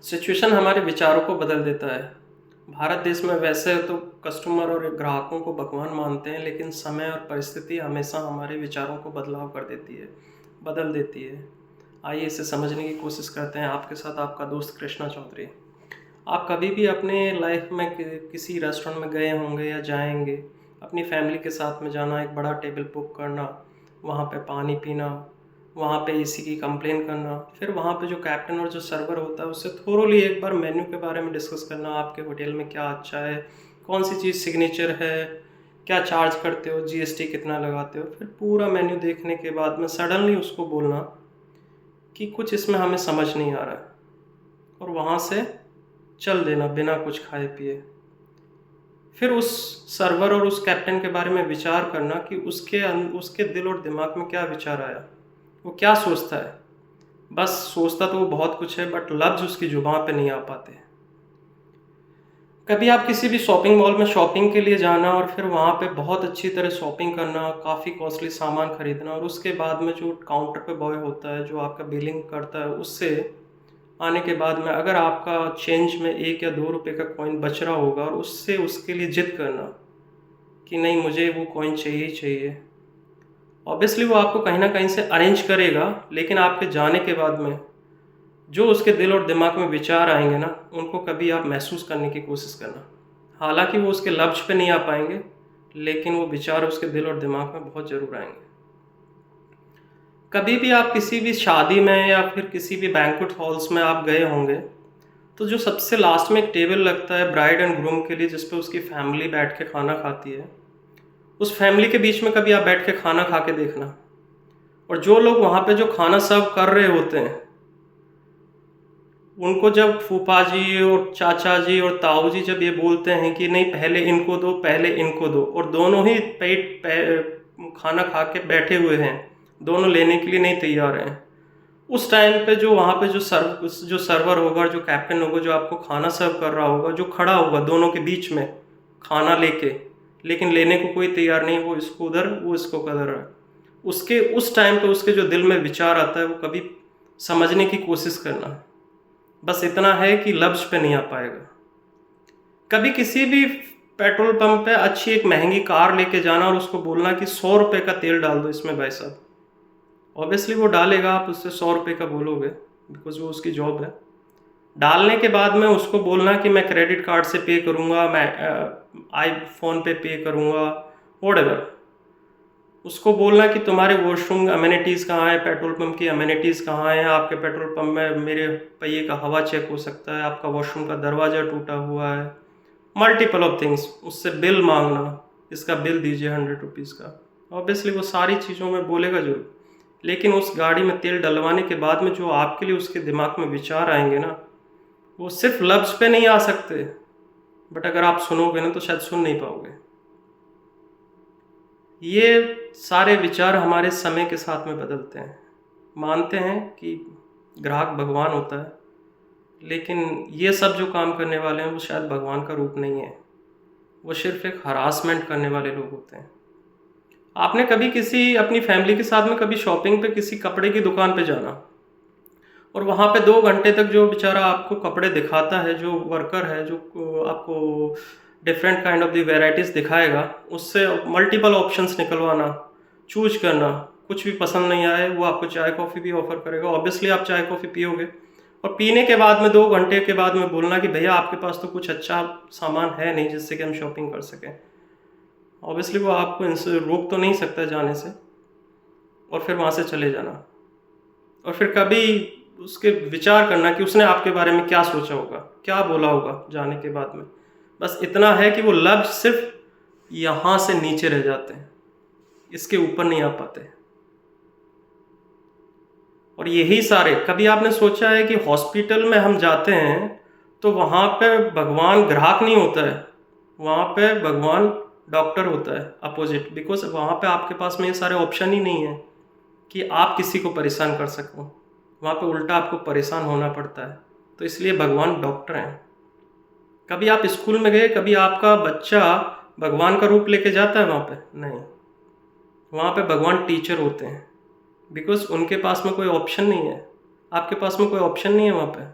Situation हमारे विचारों को बदल देता है। भारत देश में वैसे तो कस्टमर और ग्राहकों को भगवान मानते हैं, लेकिन समय और परिस्थिति हमेशा हमारे विचारों को बदलाव कर देती है, बदल देती है। आइए इसे समझने की कोशिश करते हैं। आपके साथ आपका दोस्त कृष्णा चौधरी। आप कभी भी अपने लाइफ में किसी रेस्टोरेंट में गए होंगे या जाएंगे। अपनी फैमिली के साथ में जाना, एक बड़ा टेबल बुक करना, वहाँ पे पानी पीना, वहाँ पे एसी की कंप्लेन करना, फिर वहाँ पे जो कैप्टन और जो सर्वर होता है उससे थोरोली एक बार मेन्यू के बारे में डिस्कस करना। आपके होटल में क्या अच्छा है, कौन सी चीज़ सिग्नेचर है, क्या चार्ज करते हो, जीएसटी कितना लगाते हो। फिर पूरा मेन्यू देखने के बाद में सडनली उसको बोलना कि कुछ इसमें हमें समझ नहीं आ रहा है, और वहाँ से चल देना बिना कुछ खाए पिए। फिर उस सर्वर और उस कैप्टन के बारे में विचार करना कि उसके दिल और दिमाग में क्या विचार आया, वो क्या सोचता है। बस सोचता तो वो बहुत कुछ है, बट लफ्ज़ उसकी ज़ुबान पे नहीं आ पाते। कभी आप किसी भी शॉपिंग मॉल में शॉपिंग के लिए जाना और फिर वहाँ पे बहुत अच्छी तरह शॉपिंग करना, काफ़ी कॉस्टली सामान खरीदना, और उसके बाद में जो काउंटर पे बॉय होता है जो आपका बिलिंग करता है, उससे आने के बाद में अगर आपका चेंज में 1 या 2 रुपए का कॉइन बच रहा होगा, और उससे उसके लिए जिद करना कि नहीं, मुझे वो कॉइन चाहिए ही चाहिए। ऑब्वियसली वो आपको कहीं ना कहीं से अरेंज करेगा, लेकिन आपके जाने के बाद में जो उसके दिल और दिमाग में विचार आएंगे ना, उनको कभी आप महसूस करने की कोशिश करना। हालांकि वो उसके लफ्ज़ पे नहीं आ पाएंगे, लेकिन वो विचार उसके दिल और दिमाग में बहुत ज़रूर आएंगे। कभी भी आप किसी भी शादी में या फिर किसी भी बैंक्वेट हॉल्स में आप गए होंगे, तो जो सबसे लास्ट में एक टेबल लगता है ब्राइड एंड ग्रूम के लिए, जिस पे उसकी फैमिली बैठ के खाना खाती है, उस फैमिली के बीच में कभी आप बैठ के खाना खा के देखना। और जो लोग वहाँ पे जो खाना सर्व कर रहे होते हैं, उनको जब फूफा जी और चाचा जी और ताऊ जी जब ये बोलते हैं कि नहीं, पहले इनको दो, पहले इनको दो, और दोनों ही खाना खा के बैठे हुए हैं, दोनों लेने के लिए नहीं तैयार हैं, उस टाइम पे जो वहाँ पे जो सर्वर होगा और जो कैप्टन होगा जो आपको खाना सर्व कर रहा होगा, जो खड़ा होगा दोनों के बीच में खाना लेके, लेकिन लेने को कोई तैयार नहीं, वो इसको उधर वो इसको कदर रहा है, उसके उस टाइम पे उसके जो दिल में विचार आता है वो कभी समझने की कोशिश करना। बस इतना है कि लफ्ज़ पे नहीं आ पाएगा। कभी किसी भी पेट्रोल पंप पे अच्छी एक महंगी कार लेके जाना और उसको बोलना कि 100 रुपये का तेल डाल दो इसमें भाई साहब। ऑब्वियसली वो डालेगा, आप उससे 100 रुपये का बोलोगे, बिकॉज वो उसकी जॉब है। डालने के बाद में उसको बोलना कि मैं क्रेडिट कार्ड से पे करूँगा, मैं आईफोन पे करूँगा, वॉटेवर। उसको बोलना कि तुम्हारे वॉशरूम अमेनिटीज़ कहाँ है, पेट्रोल पंप की अमेनिटीज़ कहाँ हैं, आपके पेट्रोल पंप में मेरे पहिए का हवा चेक हो सकता है, आपका वॉशरूम का दरवाज़ा टूटा हुआ है, मल्टीपल ऑफ थिंग्स। उससे बिल मांगना, इसका बिल दीजिए 100 रुपीज़ का। ऑब्वियसली वो सारी चीज़ों में बोलेगा जरूर, लेकिन उस गाड़ी में तेल डलवाने के बाद में जो आपके लिए उसके दिमाग में विचार आएंगे ना, वो सिर्फ लफ्ज़ पे नहीं आ सकते, बट अगर आप सुनोगे ना तो शायद सुन नहीं पाओगे। ये सारे विचार हमारे समय के साथ में बदलते हैं। मानते हैं कि ग्राहक भगवान होता है, लेकिन ये सब जो काम करने वाले हैं वो शायद भगवान का रूप नहीं है, वो सिर्फ एक हरासमेंट करने वाले लोग होते हैं। आपने कभी किसी अपनी फैमिली के साथ में कभी शॉपिंग पे किसी कपड़े की दुकान पे जाना, और वहाँ पे 2 घंटे तक जो बेचारा आपको कपड़े दिखाता है, जो वर्कर है जो आपको different kind of the varieties दिखाएगा, उससे मल्टीपल ऑप्शंस निकलवाना, चूज करना, कुछ भी पसंद नहीं आए वो आपको चाय कॉफ़ी भी ऑफ़र करेगा। ऑब्वियसली आप चाय कॉफ़ी पियोगे, और पीने के बाद में 2 घंटे के बाद में बोलना कि भैया आपके पास तो कुछ अच्छा सामान है नहीं जिससे कि हम शॉपिंग कर सकें। ऑब्वियसली वो आपको इनसे रोक तो नहीं सकता जाने से, और फिर वहाँ से चले जाना। और फिर कभी उसके विचार करना कि उसने आपके बारे में क्या सोचा होगा, क्या बोला होगा जाने के बाद में। बस इतना है कि वो लफ्ज़ सिर्फ यहाँ से नीचे रह जाते हैं, इसके ऊपर नहीं आ पाते। और यही सारे, कभी आपने सोचा है कि हॉस्पिटल में हम जाते हैं तो वहाँ पे भगवान ग्राहक नहीं होता है, वहाँ पे भगवान डॉक्टर होता है अपोजिट। बिकॉज वहाँ पे आपके पास में ये सारे ऑप्शन ही नहीं है कि आप किसी को परेशान कर सको, वहाँ पे उल्टा आपको परेशान होना पड़ता है। तो इसलिए भगवान डॉक्टर हैं। कभी आप स्कूल में गए, कभी आपका बच्चा भगवान का रूप लेके जाता है वहाँ पे? नहीं, वहाँ पे भगवान टीचर होते हैं, बिकॉज उनके पास में कोई ऑप्शन नहीं है, आपके पास में कोई ऑप्शन नहीं है वहाँ पे।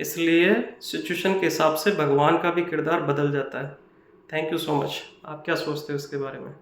इसलिए सिचुएशन के हिसाब से भगवान का भी किरदार बदल जाता है। Thank you so much. आप क्या सोचते हो इसके बारे में?